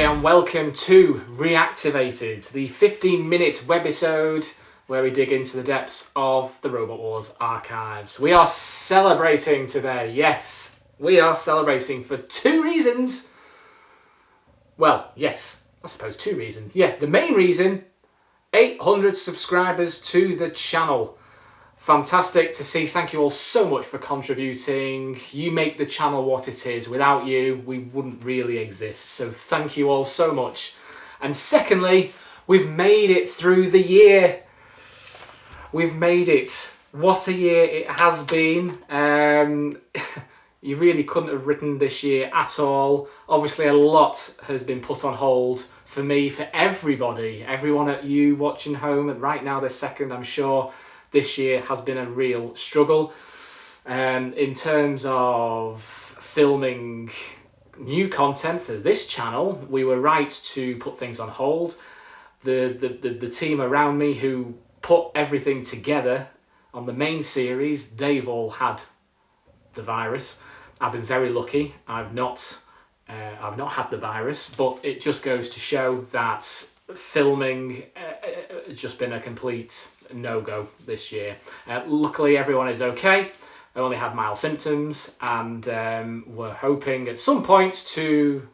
and welcome to Reactivated, the 15-minute webisode where we dig into the depths of the Robot Wars archives. We are celebrating today, yes, we are celebrating for two reasons. Well, yes, I suppose two reasons. Yeah, the main reason, 800 subscribers to the channel. Fantastic to see. Thank you all so much for contributing. You make the channel what it is. Without you, we wouldn't really exist. So thank you all so much. And secondly, we've made it through the year. We've made it. What a year it has been. You really couldn't have written this year at all. Obviously, a lot has been put on hold for me, for everybody. Everyone at you watching home, and right now this second, I'm sure this year has been a real struggle. In terms of filming new content for this channel, we were right to put things on hold. The team around me who put everything together on the main series, they've all had the virus. I've been very lucky. I've not had the virus, but it just goes to show that filming has just been a complete no-go this year. Luckily everyone is okay. I only had mild symptoms, and we're hoping at some point to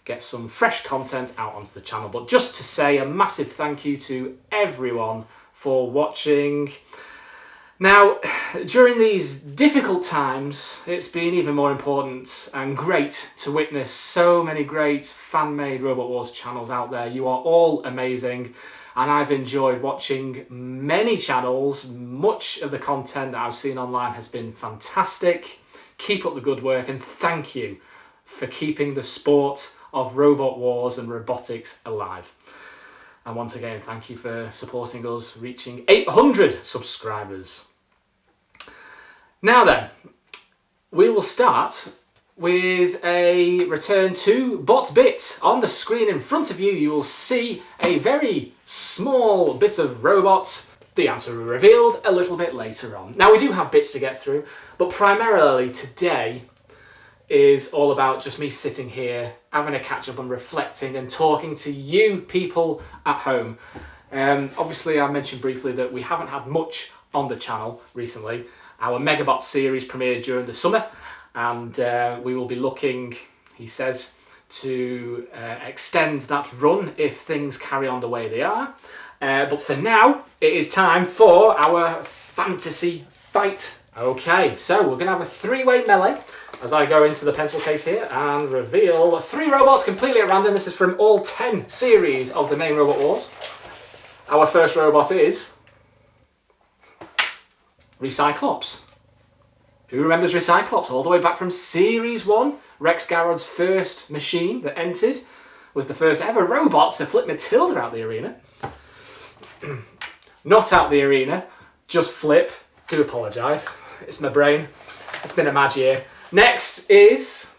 get some fresh content out onto the channel. But just to say a massive thank you to everyone for watching. Now, during these difficult times, it's been even more important and great to witness so many great fan-made Robot Wars channels out there. You are all amazing, and I've enjoyed watching many channels. Much of the content that I've seen online has been fantastic. Keep up the good work, and thank you for keeping the sport of Robot Wars and robotics alive. And once again, thank you for supporting us, reaching 800 subscribers. Now then, we will start with a return to Bot Bit. On the screen in front of you, you will see a very small bit of robots. The answer will be revealed a little bit later on. Now, we do have bits to get through, but primarily today is all about just me sitting here, having a catch-up and reflecting and talking to you people at home. Obviously, I mentioned briefly that we haven't had much on the channel recently. Our Megabot series premiered during the summer, and we will be looking, he says, to extend that run if things carry on the way they are. But for now, it is time for our fantasy fight. Okay, so we're going to have a three-way melee as I go into the pencil case here and reveal 3 robots completely at random. This is from all 10 series of the main Robot Wars. Our first robot is Recyclops. Who remembers Recyclops? All the way back from Series 1. Rex Garrod's first machine that entered, was the first ever robot to flip Matilda out the arena. Not out the arena, just flip. Do apologise. It's my brain. It's been a mad year. Next is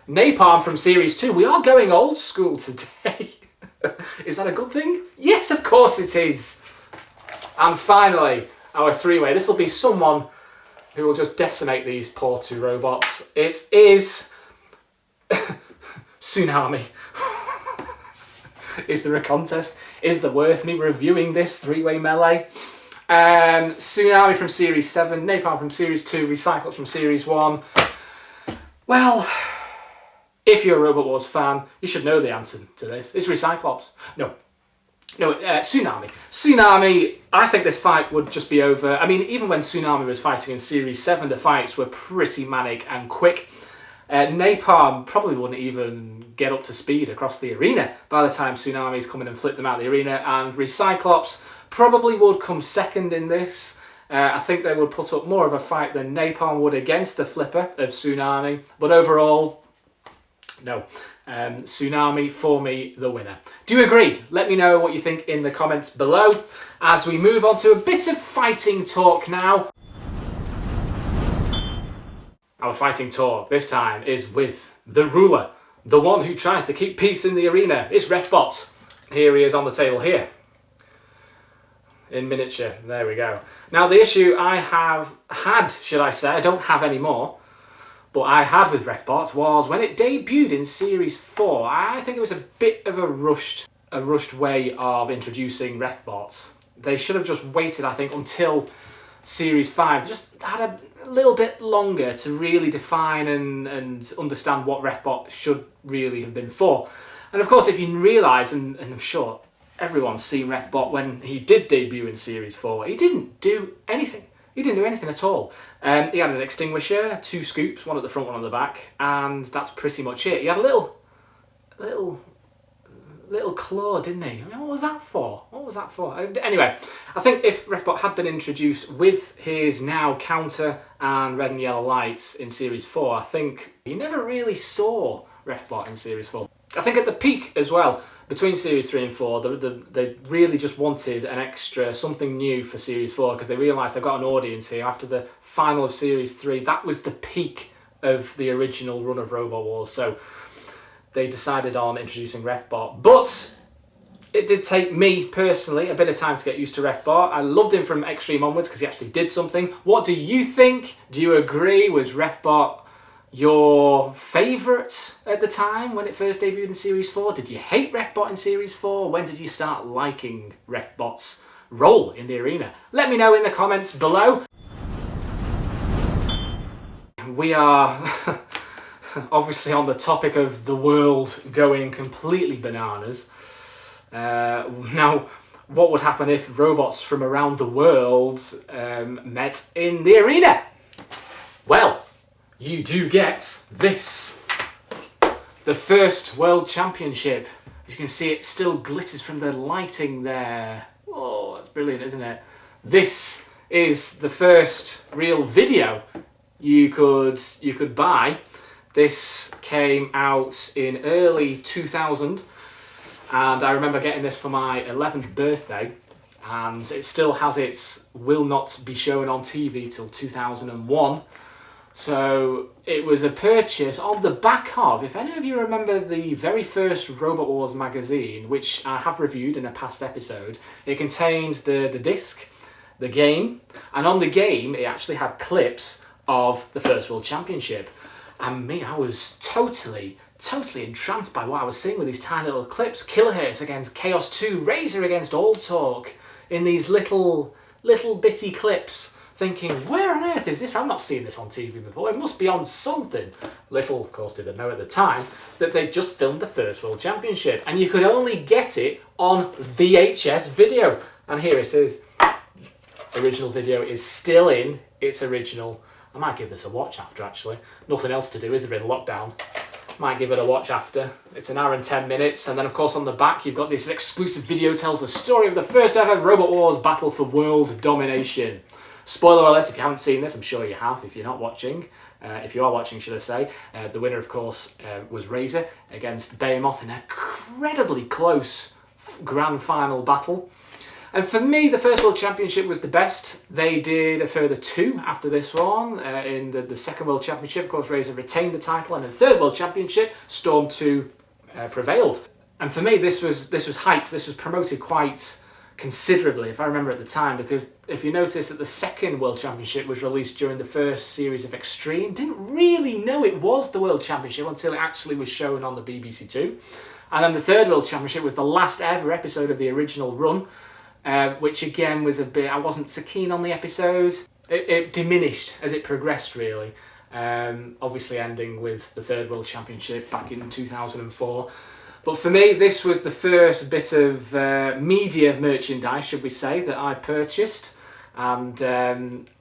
Napalm from Series 2. We are going old school today. Is that a good thing? Yes, of course it is. And finally, our three-way. This will be someone who will just decimate these poor 2 robots. It is Tsunami. Is there a contest? Is there worth me reviewing this three-way melee? Tsunami from Series 7, Napalm from Series 2, Recyclops from Series 1. Well, if you're a Robot Wars fan, you should know the answer to this. It's Recyclops. No, Tsunami. Tsunami, I think this fight would just be over. I mean, even when Tsunami was fighting in Series 7, the fights were pretty manic and quick. Napalm probably wouldn't even get up to speed across the arena by the time Tsunami's come in and flipped them out of the arena, and Recyclops probably would come second in this. I think they would put up more of a fight than Napalm would against the flipper of Tsunami, but overall, no. Tsunami, for me, the winner. Do you agree? Let me know what you think in the comments below as we move on to a bit of fighting talk now. Our fighting talk this time is with the ruler, the one who tries to keep peace in the arena. It's Refbot. Here he is on the table here. In miniature, there we go. Now the issue I have had, should I say, I don't have any more, but I had with Refbots was when it debuted in Series 4. I think it was a bit of a rushed way of introducing Refbots. They should have just waited, I think, until Series 5. Just had a little bit longer to really define and understand what Refbot should really have been for. And of course, if you realise, and I'm sure everyone's seen Refbot when he did debut in Series 4, he didn't do anything. He didn't do anything at all. He had an extinguisher, 2 scoops, one at the front, one on the back, and that's pretty much it. He had a little claw, didn't he? I mean, what was that for? Anyway, I think if Refbot had been introduced with his now counter and red and yellow lights in Series 4, I think you never really saw Refbot in Series 4. I think at the peak as well, between Series 3 and 4, they really just wanted an extra, something new for Series 4, because they realised they've got an audience here. After the final of Series 3, that was the peak of the original run of Robot Wars, so they decided on introducing Refbot. But it did take me, personally, a bit of time to get used to Refbot. I loved him from Extreme onwards because he actually did something. What do you think? Do you agree? Was Refbot your favourite at the time when it first debuted in Series 4? Did you hate Refbot in Series 4? When did you start liking Refbot's role in the arena? Let me know in the comments below. We are obviously on the topic of the world going completely bananas. Now, what would happen if robots from around the world met in the arena? Well, you do get this. The first World Championship. As you can see, it still glitters from the lighting there. Oh, that's brilliant, isn't it? This is the first real video you could buy. This came out in early 2000, and I remember getting this for my 11th birthday, and it still has its will not be shown on TV till 2001. So it was a purchase on the back of, if any of you remember the very first Robot Wars magazine, which I have reviewed in a past episode, it contained the disc, the game, and on the game it actually had clips of the first World Championship. And me, I was totally entranced by what I was seeing with these tiny little clips. Kilohertz against Chaos 2, Razor against All Talk, in these little bitty clips. Thinking, where on earth is this? I'm not seeing this on TV before. It must be on something. Little, of course, did I know at the time that they just filmed the first World Championship, and you could only get it on VHS video. And here it is. Original video is still in its original. I might give this a watch after, actually. Nothing else to do, is there, in lockdown? Might give it a watch after. It's an hour and 10 minutes, and then of course on the back you've got this exclusive video tells the story of the first ever Robot Wars battle for world domination. Spoiler alert, if you haven't seen this, I'm sure you have if you're not watching. If you are watching, should I say. The winner, of course, was Razor against Behemoth in an incredibly close grand final battle. And for me, the first World Championship was the best. They did a further 2 after this one. In the second World Championship, of course, Razor retained the title, and in the third World Championship, Storm 2 prevailed. And for me, this was hyped. This was promoted quite considerably, if I remember at the time, because if you notice that the second World Championship was released during the first series of Extreme, didn't really know it was the World Championship until it actually was shown on the BBC Two. And then the third World Championship was the last ever episode of the original run, which again was a bit, I wasn't so keen on the episodes. It diminished as it progressed, really. Obviously ending with the third World Championship back in 2004. But for me, this was the first bit of media merchandise, should we say, that I purchased, and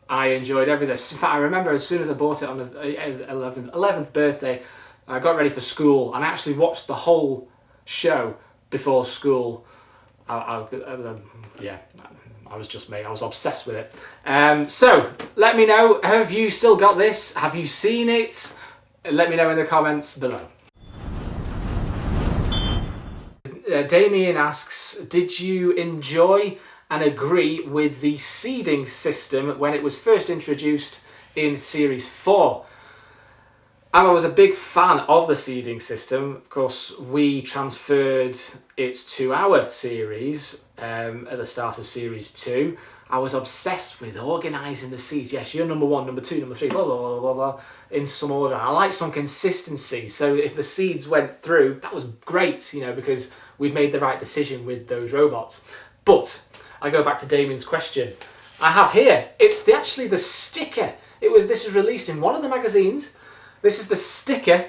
I enjoyed everything. In fact, I remember as soon as I bought it on the 11th birthday, I got ready for school, and I actually watched the whole show before school. Yeah, I was just me. I was obsessed with it. So, let me know, have you still got this? Have you seen it? Let me know in the comments below. Damien asks, did you enjoy and agree with the seeding system when it was first introduced in Series 4? I was a big fan of the seeding system. Of course, we transferred it to our series at the start of Series 2. I was obsessed with organising the seeds. Yes, you're number 1, number 2, number 3, blah, blah, blah, blah, blah, in some order. I like some consistency. So if the seeds went through, that was great, you know, because we'd made the right decision with those robots. But I go back to Damien's question. I have here, it's actually the sticker. This was released in one of the magazines. This is the sticker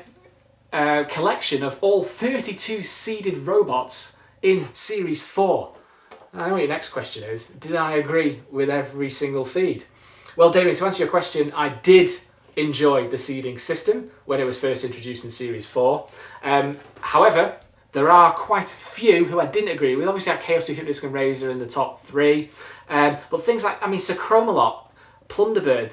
collection of all 32 seeded robots in Series 4. I know what your next question is. Did I agree with every single seed? Well, Damien, to answer your question, I did enjoy the seeding system when it was first introduced in Series 4. However, there are quite a few who I didn't agree with. Obviously, I had Chaos 2, Hypnosis and Razor in the top 3. But things like, Sir Chromalot, Plunderbird,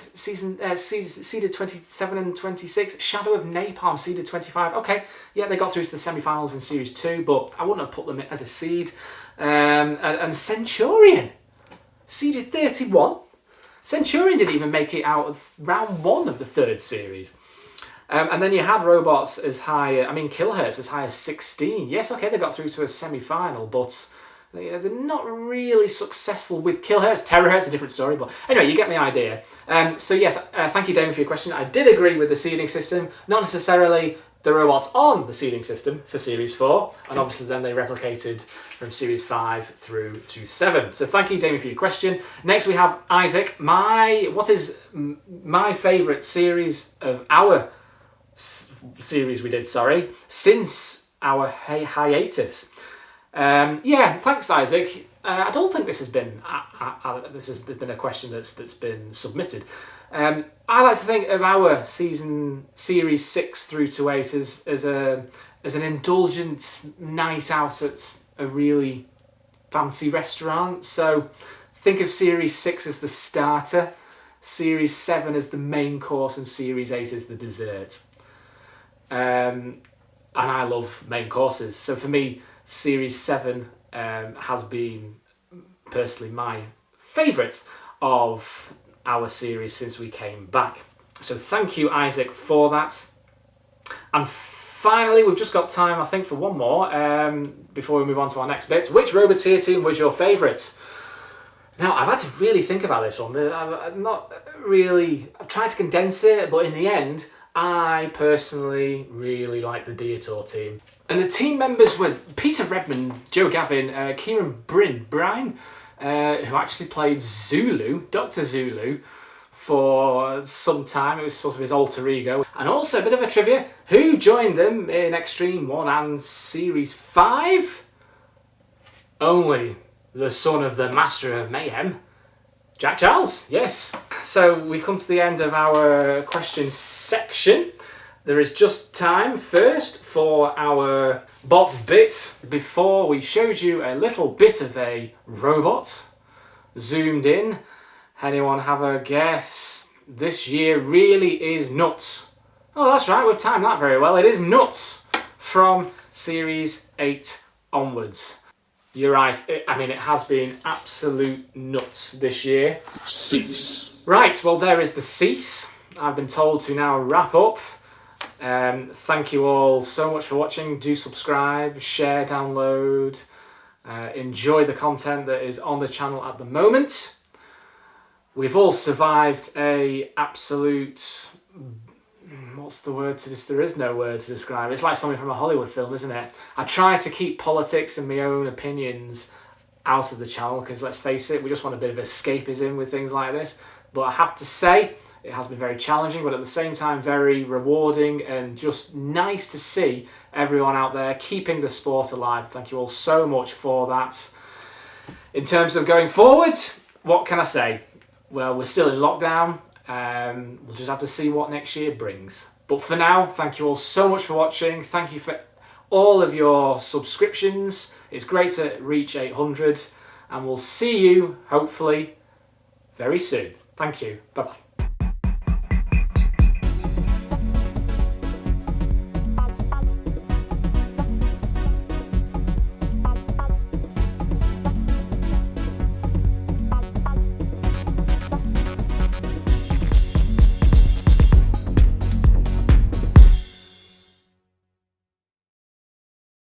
seeded 27 and 26. Shadow of Napalm, seeded 25. Okay, yeah, they got through to the semi-finals in Series 2, but I wouldn't have put them as a seed. And Centurion, seeded 31. Centurion didn't even make it out of round 1 of the 3rd series. And then you had robots as high, Kilohertz as high as 16. Yes, okay, they got through to a semi-final, but they're not really successful with Kilohertz. Terahertz, a different story, but anyway, you get my idea. So yes, thank you, Damien, for your question. I did agree with the seeding system, not necessarily the robots on the seeding system for Series 4, and obviously then they replicated from Series 5 through to 7. So thank you, Damien, for your question. Next we have Isaac. What is my favourite series of our series we did, since our hiatus? Yeah, thanks, Isaac. I don't think this has been there's been a question that's been submitted. I like to think of our series 6 through to 8 as an indulgent night out at a really fancy restaurant. So think of Series 6 as the starter, Series 7 as the main course, and Series 8 as the dessert. And I love main courses. So for me, Series 7 has been personally my favourite of our series since we came back. So thank you, Isaac, for that. And finally, we've just got time, I think, for one more before we move on to our next bit. Which Roboteer team was your favourite? Now, I've had to really think about this one. I've tried to condense it, but in the end, I personally really like the Dietor team. And the team members were Peter Redmond, Joe Gavin, Kieran Brine, who actually played Zulu, Dr. Zulu, for some time. It was sort of his alter ego. And also a bit of a trivia, who joined them in Extreme 1 and Series 5? Only the son of the Master of Mayhem, Jack Charles, yes. So we come to the end of our questions section. There is just time first for our bot bit. Before we showed you a little bit of a robot zoomed in. Anyone have a guess? This year really is nuts. Oh, that's right, we've timed that very well. It is nuts from Series 8 onwards. You're right, it has been absolute nuts this year. Cease. Right, well, there is the cease. I've been told to now wrap up. Thank you all so much for watching. Do subscribe, share, download, enjoy the content that is on the channel at the moment. We've all survived a absolute... what's the word to this? There is no word to describe it. It's like something from a Hollywood film, isn't it? I try to keep politics and my own opinions out of the channel because, let's face it, we just want a bit of escapism with things like this. But I have to say, it has been very challenging, but at the same time very rewarding and just nice to see everyone out there keeping the sport alive. Thank you all so much for that. In terms of going forward, what can I say? Well, we're still in lockdown. We'll just have to see what next year brings. But for now, thank you all so much for watching. Thank you for all of your subscriptions. It's great to reach 800, and we'll see you, hopefully, very soon. Thank you. Bye-bye.